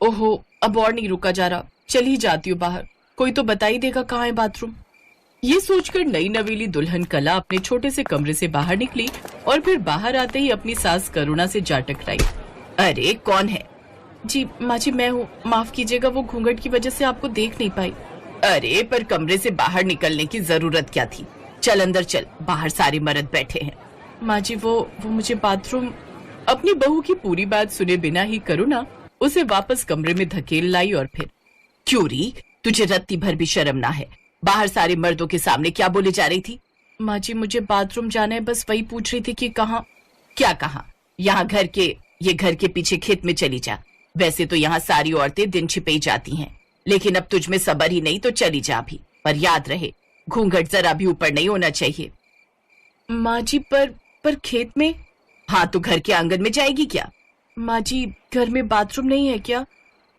ओहो, अब और नहीं रुका जा रहा, चल ही जाती हूँ बाहर, कोई तो बता ही देगा कहाँ है बाथरूम। ये सोचकर नई नवेली दुल्हन कला अपने छोटे से कमरे से बाहर निकली और फिर बाहर आते ही अपनी सास करुणा से जा टकराई। अरे कौन है? जी माँ जी, मैं हूँ, माफ कीजिएगा, वो घूंघट की वजह से आपको देख नहीं पाई। अरे पर कमरे से बाहर निकलने की जरूरत क्या थी? चल अंदर चल, बाहर सारे मर्द बैठे हैं। माँ जी वो मुझे बाथरूम। अपनी बहू की पूरी बात सुने बिना ही करुणा उसे वापस कमरे में धकेल लाई और फिर, क्यों री, तुझे रत्ती भर भी शर्म ना है? बाहर सारे मर्दों के सामने क्या बोले जा रही थी? माँ जी मुझे बाथरूम जाना है, बस वही पूछ रही थी कि कहाँ। क्या कहाँ? यहाँ ये घर के पीछे खेत में चली जा। वैसे तो यहाँ सारी औरतें दिन छिपे ही जाती हैं, लेकिन अब तुझ में सब्र ही नहीं तो चली जा भी, पर याद रहे घूंघट जरा भी ऊपर नहीं होना चाहिए। माँ जी पर खेत में? हाँ तो घर के आंगन में जाएगी क्या? माँ जी घर में बाथरूम नहीं है क्या?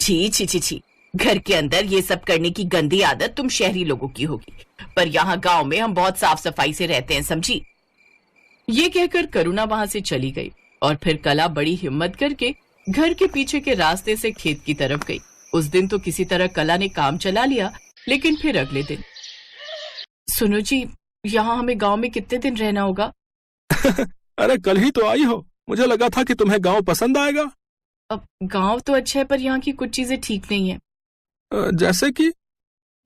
छी छी छी छी, घर के अंदर ये सब करने की गंदी आदत तुम शहरी लोगों की होगी, पर यहाँ गांव में हम बहुत साफ सफाई से रहते हैं, समझी? ये कहकर करुणा वहां से चली गई और फिर कला बड़ी हिम्मत करके घर के पीछे के रास्ते से खेत की तरफ गई। उस दिन तो किसी तरह कला ने काम चला लिया, लेकिन फिर अगले दिन, सुनो जी, यहाँ हमें गांव में कितने दिन रहना होगा? अरे कल ही तो आई हो, मुझे लगा था कि तुम्हें गांव पसंद आएगा। अब गांव तो अच्छा है, पर यहाँ की कुछ चीजें ठीक नहीं है।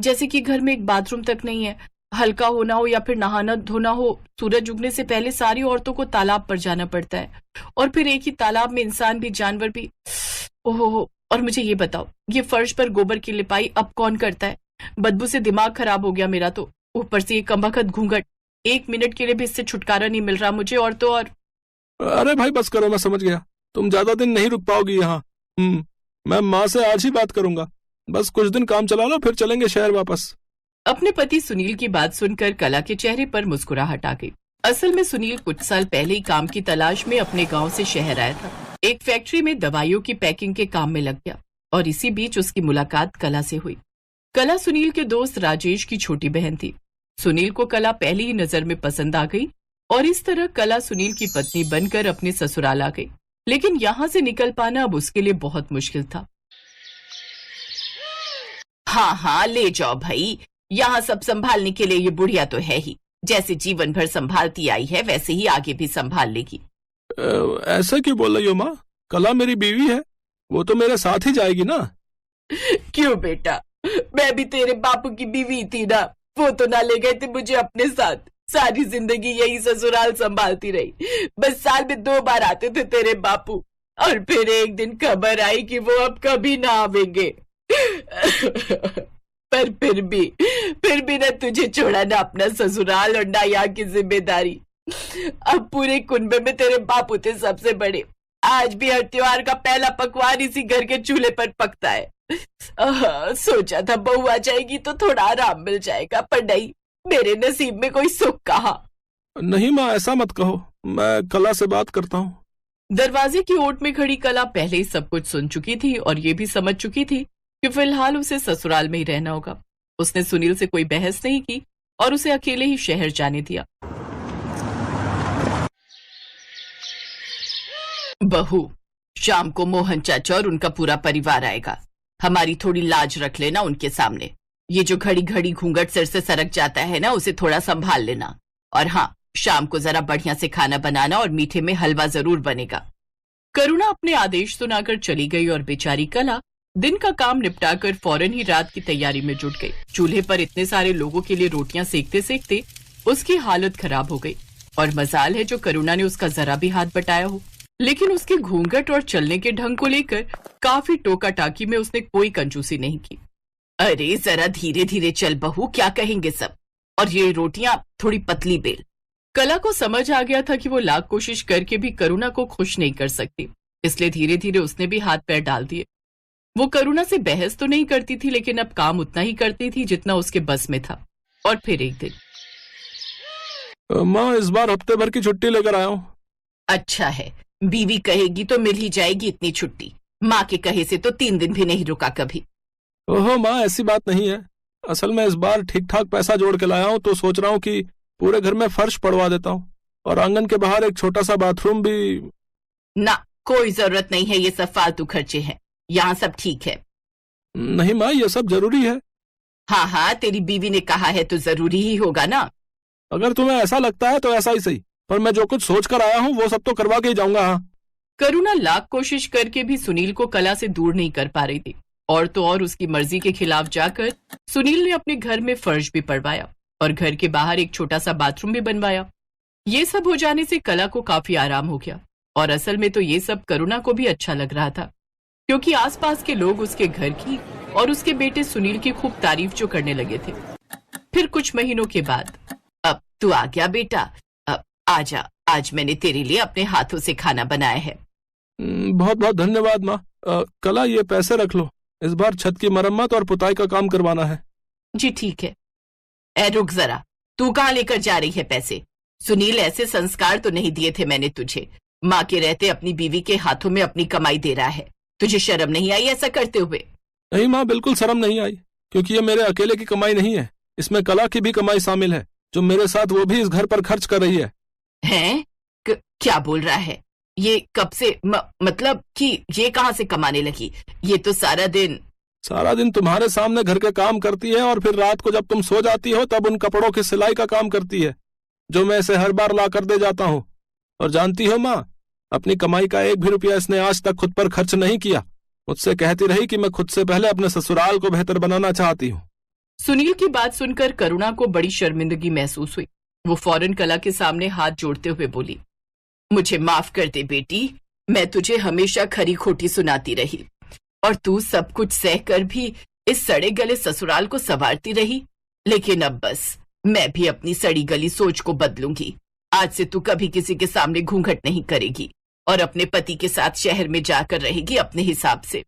जैसे कि घर में एक बाथरूम तक नहीं है, हल्का होना हो या फिर नहाना धोना हो, सूरज उगने से पहले सारी औरतों को तालाब पर जाना पड़ता है, और फिर एक ही तालाब में इंसान भी जानवर भी। ओहो, और मुझे ये बताओ, ये फर्श पर गोबर की लिपाई अब कौन करता है? बदबू से दिमाग खराब हो गया मेरा तो, ऊपर से ये कमबख्त घूंघट, 1 मिनट के लिए भी इससे छुटकारा नहीं मिल रहा मुझे। और तो और। अरे भाई बस करो, मैं समझ गया, तुम ज्यादा दिन नहीं रुक पाओगी यहाँ। मैं माँ से आज ही बात करूंगा, बस कुछ दिन काम चला लो, फिर चलेंगे शहर वापस। अपने पति सुनील की बात सुनकर कला के चेहरे पर मुस्कुराहट आ गई। असल में सुनील कुछ साल पहले ही काम की तलाश में अपने गांव से शहर आया था। एक फैक्ट्री में दवाइयों की पैकिंग के काम में लग गया और इसी बीच उसकी मुलाकात कला से हुई। कला सुनील के दोस्त राजेश की छोटी बहन थी। सुनील को कला पहली ही नजर में पसंद आ गई और इस तरह कला सुनील की पत्नी बनकर अपने ससुराल आ गई, लेकिन यहाँ से निकल पाना अब उसके लिए बहुत मुश्किल था। हाँ ले जाओ भाई, यहाँ सब संभालने के लिए ये बुढ़िया तो है ही, जैसे जीवन भर संभालती आई है वैसे ही आगे भी संभाल लेगी। ऐसा क्यों बोल रही हो माँ? कला मेरी बीवी है, वो तो मेरे साथ ही जाएगी ना। क्यों बेटा, मैं भी तेरे बापू की बीवी थी ना, वो तो ना ले गए थे मुझे अपने साथ, सारी जिंदगी यही ससुराल संभालती रही, बस साल में 2 बार आते थे तेरे बापू, और फिर एक दिन खबर आई कि वो अब कभी ना आवेंगे। पर फिर भी न तुझे छोड़ा ना अपना ससुराल और ना यहाँ की जिम्मेदारी। अब पूरे कुनबे में तेरे बापू थे सबसे बड़े, आज भी हर त्योहार का पहला पकवान इसी घर के चूल्हे पर पकता है। सोचा था बहू आ जाएगी तो थोड़ा आराम मिल जाएगा, पर नहीं, मेरे नसीब में कोई सुख कहा। नहीं माँ, ऐसा मत कहो, मैं कला से बात करता हूँ। दरवाजे की ओट में खड़ी कला पहले ही सब कुछ सुन चुकी थी और ये भी समझ चुकी थी कि फिलहाल उसे ससुराल में ही रहना होगा। उसने सुनील से कोई बहस नहीं की और उसे अकेले ही शहर जाने दिया। बहू, शाम को मोहन चाचा और उनका पूरा परिवार आएगा, हमारी थोड़ी लाज रख लेना उनके सामने। ये जो घड़ी घड़ी घूंघट सिर से सरक जाता है ना, उसे थोड़ा संभाल लेना। और हाँ, शाम को जरा बढ़िया से खाना बनाना और मीठे में हलवा जरूर बनेगा। करुणा अपने आदेश सुनाकर चली गई और बेचारी कला दिन का काम निपटाकर फौरन ही रात की तैयारी में जुट गई। चूल्हे पर इतने सारे लोगों के लिए रोटियां सेकते सेकते उसकी हालत खराब हो गई, और मजाल है जो करुणा ने उसका जरा भी हाथ बटाया हो, लेकिन उसके घूंघट और चलने के ढंग को लेकर काफी टोका टाकी में उसने कोई कंजूसी नहीं की। अरे जरा धीरे धीरे चल बहू, क्या कहेंगे सब, और ये रोटियां थोड़ी पतली बेल। कला को समझ आ गया था कि वो लाख कोशिश करके भी करुणा को खुश नहीं कर सकती, इसलिए धीरे धीरे उसने भी हाथ पैर डाल दिए। वो करुणा से बहस तो नहीं करती थी, लेकिन अब काम उतना ही करती थी जितना उसके बस में था। और फिर एक दिन, माँ इस बार हफ्ते भर की छुट्टी लेकर आया हूँ। अच्छा है, बीवी कहेगी तो मिल ही जाएगी इतनी छुट्टी, माँ के कहे से तो 3 दिन भी नहीं रुका कभी। ओहो माँ, ऐसी बात नहीं है, असल में इस बार ठीक ठाक पैसा जोड़ के लाया हूँ, तो सोच रहा हूँ कि पूरे घर में फर्श पड़वा देता हूँ और आंगन के बाहर एक छोटा सा बाथरूम भी। ना, कोई जरूरत नहीं है, ये सब फालतू खर्चे हैं। यहाँ सब ठीक है? नहीं माँ, ये सब जरूरी है। हाँ हाँ, तेरी बीवी ने कहा है तो जरूरी ही होगा ना। अगर तुम्हें ऐसा लगता है तो ऐसा ही सही, पर मैं जो कुछ सोच कर आया हूँ वो सब तो करवा के ही जाऊंगा। हाँ। करुणा लाख कोशिश करके भी सुनील को कला से दूर नहीं कर पा रही थी, और तो और उसकी मर्जी के खिलाफ जाकर सुनील ने अपने घर में फर्श भी पड़वाया और घर के बाहर एक छोटा सा बाथरूम भी बनवाया। ये सब हो जाने से कला को काफी आराम हो गया, और असल में तो ये सब करुणा को भी अच्छा लग रहा था, क्योंकि आसपास के लोग उसके घर की और उसके बेटे सुनील की खूब तारीफ जो करने लगे थे। फिर कुछ महीनों के बाद, अब तू आ गया बेटा, अब आजा, आज मैंने तेरे लिए अपने हाथों से खाना बनाया है। बहुत बहुत धन्यवाद माँ। कला, ये पैसे रख लो, इस बार छत की मरम्मत और पुताई का काम करवाना है। जी ठीक है। ए रुक जरा, तू कहाँ लेकर जा रही है पैसे? सुनील, ऐसे संस्कार तो नहीं दिए थे मैंने तुझे। माँ के रहते अपनी बीवी के हाथों में अपनी कमाई दे रहा है, तुझे शर्म नहीं आई ऐसा करते हुए? नहीं माँ, बिल्कुल शर्म नहीं आई, क्योंकि ये मेरे अकेले की कमाई नहीं है, इसमें कला की भी कमाई शामिल है, जो मेरे साथ वो भी इस घर पर खर्च कर रही है। हैं? क्या बोल रहा है? ये कब से मतलब कि ये कहाँ से कमाने लगी? ये तो सारा दिन तुम्हारे सामने घर के काम करती है, और फिर रात को जब तुम सो जाती हो तब उन कपड़ों की सिलाई का काम करती है, जो मैं इसे हर बार ला कर दे जाता हूँ। और जानती हो माँ, अपनी कमाई का एक भी रुपया इसने आज तक खुद पर खर्च नहीं किया। मुझसे कहती रही कि मैं खुद से पहले अपने ससुराल को बेहतर बनाना चाहती हूँ। सुनील की बात सुनकर करुणा को बड़ी शर्मिंदगी महसूस हुई। वो फौरन कला के सामने हाथ जोड़ते हुए बोली, मुझे माफ कर दे बेटी, मैं तुझे हमेशा खरी खोटी सुनाती रही, और तू सब कुछ सहकर भी इस सड़े गले ससुराल को संवारती रही। लेकिन अब बस मैं भी अपनी सड़ी गली सोच को बदलूंगी। आज से तू कभी किसी के सामने घूंघट नहीं करेगी और अपने पति के साथ शहर में जाकर रहेगी अपने हिसाब से।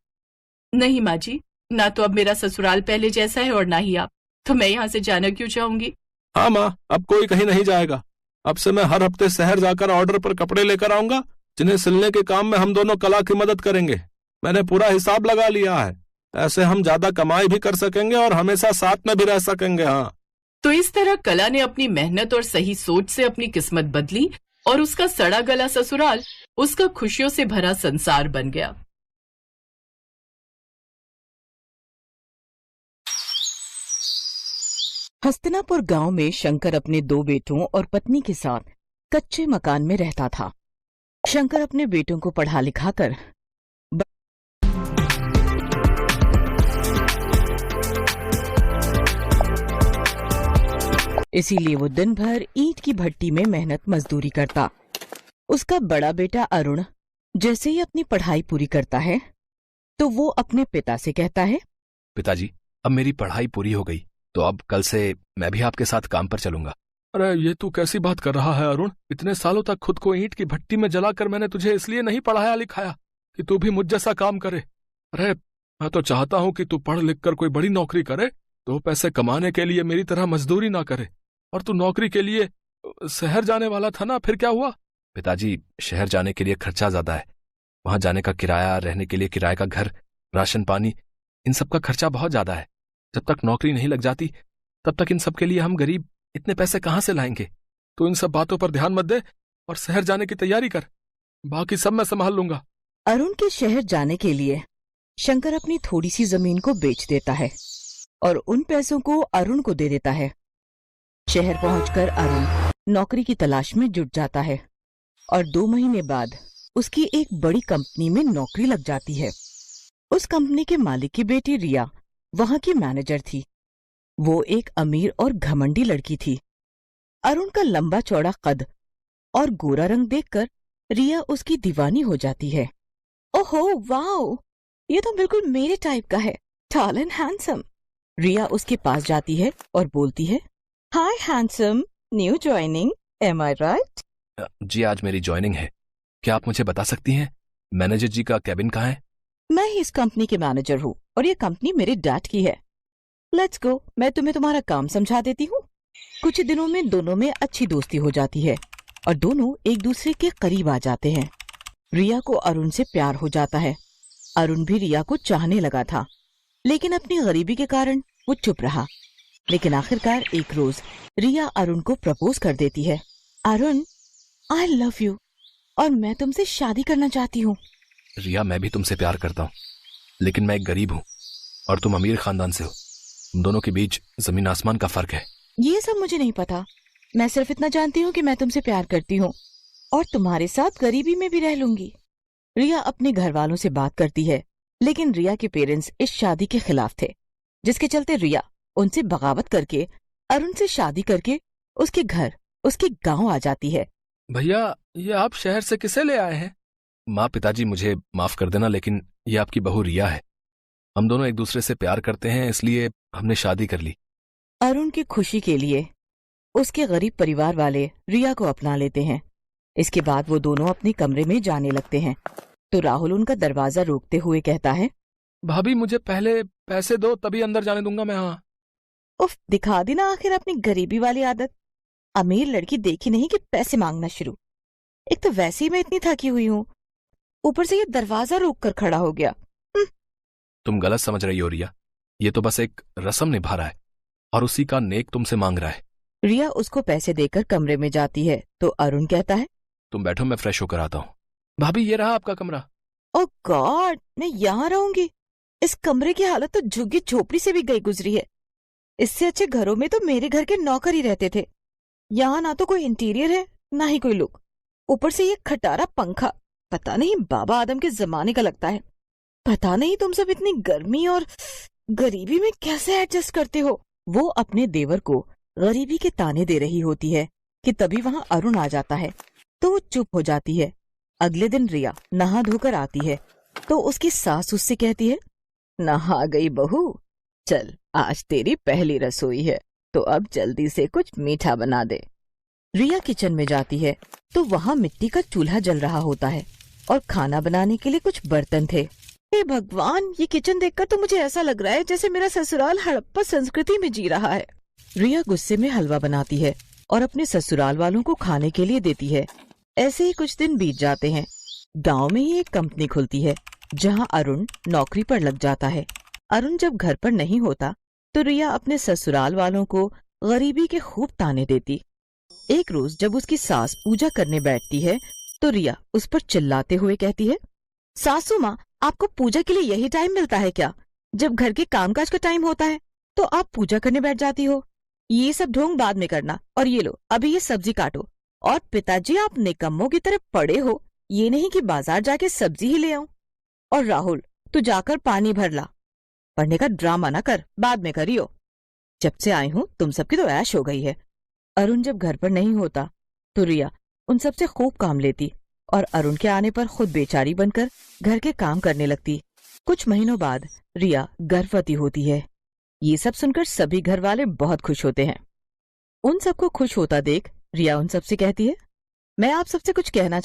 नहीं माँ जी, ना तो अब मेरा ससुराल पहले जैसा है और ना ही आप, तो मैं यहाँ से जाना क्यों चाहूंगी? हाँ माँ, अब कोई कहीं नहीं जाएगा। अब से मैं हर हफ्ते शहर जाकर ऑर्डर पर कपड़े लेकर आऊंगा, जिन्हें सिलने के काम में हम दोनों कला की मदद करेंगे। मैंने पूरा हिसाब लगा लिया है, ऐसे हम ज्यादा कमाई भी कर सकेंगे और हमेशा साथ में भी रह सकेंगे। हाँ। तो इस तरह कला ने अपनी मेहनत और सही सोच से अपनी किस्मत बदली, और उसका सड़ा गला ससुराल उसका खुशियों से भरा संसार बन गया। हस्तिनापुर गांव में शंकर अपने 2 बेटों और पत्नी के साथ कच्चे मकान में रहता था। शंकर अपने बेटों को पढ़ा लिखाकर इसीलिए वो दिन भर ईंट की भट्टी में मेहनत मजदूरी करता। उसका बड़ा बेटा अरुण जैसे ही अपनी पढ़ाई पूरी करता है तो वो अपने पिता से कहता है, पिताजी, अब मेरी पढ़ाई पूरी हो गई, तो अब कल से मैं भी आपके साथ काम पर चलूंगा। अरे ये तू कैसी बात कर रहा है अरुण? इतने सालों तक खुद को ईंट की भट्टी में जलाकर मैंने तुझे इसलिए नहीं पढ़ाया लिखाया कि तू भी मुझ जैसा काम करे। अरे मैं तो चाहता हूँ कि तू पढ़ लिख कर कोई बड़ी नौकरी करे, तो पैसे कमाने के लिए मेरी तरह मजदूरी ना करे। और तू नौकरी के लिए शहर जाने वाला था ना, फिर क्या हुआ? पिताजी, शहर जाने के लिए खर्चा ज्यादा है, वहां जाने का किराया, रहने के लिए किराए का घर, राशन पानी, इन सब का खर्चा बहुत ज्यादा है। जब तक नौकरी नहीं लग जाती तब तक इन सब के लिए हम गरीब इतने पैसे कहाँ से लाएंगे? तो इन सब बातों पर ध्यान मत दे और शहर जाने की तैयारी कर, बाकी सब मैं संभाल लूंगा। अरुण के शहर जाने के लिए शंकर अपनी थोड़ी सी जमीन को बेच देता है और उन पैसों को अरुण को दे देता है। शहर पहुंचकर अरुण नौकरी की तलाश में जुट जाता है और 2 महीने बाद उसकी एक बड़ी कंपनी में नौकरी लग जाती है। उस कंपनी के मालिक की बेटी रिया वहां की मैनेजर थी। वो एक अमीर और घमंडी लड़की थी। अरुण का लंबा चौड़ा कद और गोरा रंग देखकर रिया उसकी दीवानी हो जाती है। ओहो वाओ, ये तो बिल्कुल मेरे टाइप का है, टॉल एंड हैंडसम। रिया उसके पास जाती है और बोलती है, हाय हैंडसम, न्यू ज्वाइनिंग, एम आई राइट? जी, आज मेरी ज्वाइनिंग है। क्या आप मुझे बता सकती हैं मैनेजर जी का कैबिन कहाँ है? मैं ही इस कंपनी के मैनेजर हूँ और ये कंपनी मेरे डैड की है। लेट्स गो, मैं तुम्हें तुम्हारा काम समझा देती हूँ। कुछ दिनों में दोनों में अच्छी दोस्ती हो जाती है और दोनों एक दूसरे के करीब आ जाते हैं। रिया को अरुण से प्यार हो जाता है। अरुण भी रिया को चाहने लगा था, लेकिन अपनी गरीबी के कारण वो चुप रहा। लेकिन आखिरकार एक रोज रिया अरुण को प्रपोज कर देती है। अरुण, आई लव यू और मैं तुमसे शादी करना चाहती हूँ। रिया, मैं भी तुमसे प्यार करता हूँ। लेकिन मैं एक गरीब हूं और तुम अमीर खानदान से हो। तुम दोनों के बीच जमीन आसमान का फर्क है। ये सब मुझे नहीं पता। मैं सिर्फ इतना जानती हूँ कि मैं तुमसे प्यार करती हूँ और तुम्हारे साथ गरीबी में भी रह लूंगी। रिया अपने घर वालों से बात करती है, लेकिन रिया के पेरेंट्स इस शादी के खिलाफ थे, जिसके चलते रिया उनसे बगावत करके अरुण से शादी करके उसके घर, उसके गांव आ जाती है। भैया, ये आप शहर से किसे ले आए हैं? माँ पिताजी, मुझे माफ कर देना, लेकिन ये आपकी बहू रिया है। हम दोनों एक दूसरे से प्यार करते हैं, इसलिए हमने शादी कर ली। अरुण की खुशी के लिए उसके गरीब परिवार वाले रिया को अपना लेते हैं। इसके बाद वो दोनों अपने कमरे में जाने लगते हैं तो राहुल उनका दरवाजा रोकते हुए कहता है, भाभी, मुझे पहले पैसे दो, तभी अंदर जाने दूंगा मैं। हाँ, उफ, दिखा दी ना आखिर अपनी गरीबी वाली आदत। अमीर लड़की देखी नहीं कि पैसे मांगना शुरू। एक तो वैसे ही मैं इतनी थकी हुई हूँ, ऊपर से ये दरवाजा रोक कर खड़ा हो गया। तुम गलत समझ रही हो रिया, ये तो बस एक रस्म निभा रहा है और उसी का नेक तुमसे मांग रहा है। रिया उसको पैसे देकर कमरे में जाती है तो अरुण कहता है, तुम बैठो, मैं फ्रेश होकर आता हूँ। भाभी, ये रहा आपका कमरा। ओह गॉड, मैं यहाँ रहूंगी? इस कमरे की हालत तो झुग्गी झोपड़ी से भी गई गुजरी है। इससे अच्छे घरों में तो मेरे घर के नौकर ही रहते थे। यहाँ ना तो कोई इंटीरियर है, ना ही कोई लुक। ऊपर से ये खटारा पंखा पता नहीं बाबा आदम के जमाने का लगता है। पता नहीं तुम सब इतनी गर्मी और गरीबी में कैसे एडजस्ट करते हो। वो अपने देवर को गरीबी के ताने दे रही होती है कि तभी वहाँ अरुण आ जाता है तो वो चुप हो जाती है। अगले दिन रिया नहा धोकर आती है तो उसकी सास उससे कहती है, नहा गई बहू, चल आज तेरी पहली रसोई है तो अब जल्दी से कुछ मीठा बना दे। रिया किचन में जाती है तो वहाँ मिट्टी का चूल्हा जल रहा होता है और खाना बनाने के लिए कुछ बर्तन थे। हे भगवान, ये किचन देखकर तो मुझे ऐसा लग रहा है जैसे मेरा ससुराल हड़प्पा संस्कृति में जी रहा है। रिया गुस्से में हलवा बनाती है और अपने ससुराल वालों को खाने के लिए देती है। ऐसे ही कुछ दिन बीत जाते हैं। गांव में ही एक कंपनी खुलती है जहां अरुण नौकरी पर लग जाता है। अरुण जब घर पर नहीं होता तो रिया अपने ससुराल वालों को गरीबी के खूब ताने देती। एक रोज जब उसकी सास पूजा करने बैठती है तो रिया उस पर चिल्लाते हुए कहती है, सासू माँ, आपको पूजा के लिए यही टाइम मिलता है क्या? जब घर के कामकाज का टाइम होता है तो आप पूजा करने बैठ जाती हो। ये सब ढोंग बाद में करना, और ये लो अभी ये सब्जी काटो। और पिताजी, आप निकम्मों की तरह पड़े हो, ये नहीं कि बाजार जाके सब्जी ही ले आऊं। और राहुल, तू जाकर पानी भर ला। पढ़ने का ड्रामा ना कर, बाद में करियो। जब से आई हूँ तुम सबकी तो ऐश हो गई है। अरुण जब घर पर नहीं होता तो रिया उन सबसे खूब काम लेती और अरुण के आने पर खुद बेचारी बनकर घर के काम करने लगती। कुछ महीनों बाद रिया गर्भवती होती है। ये सब सुनकर सभी घर वाले बहुत खुश होते हैं। उन सबको खुश होता देख रिया उन सबसे कहती है, मैं आप सबसे कुछ कहना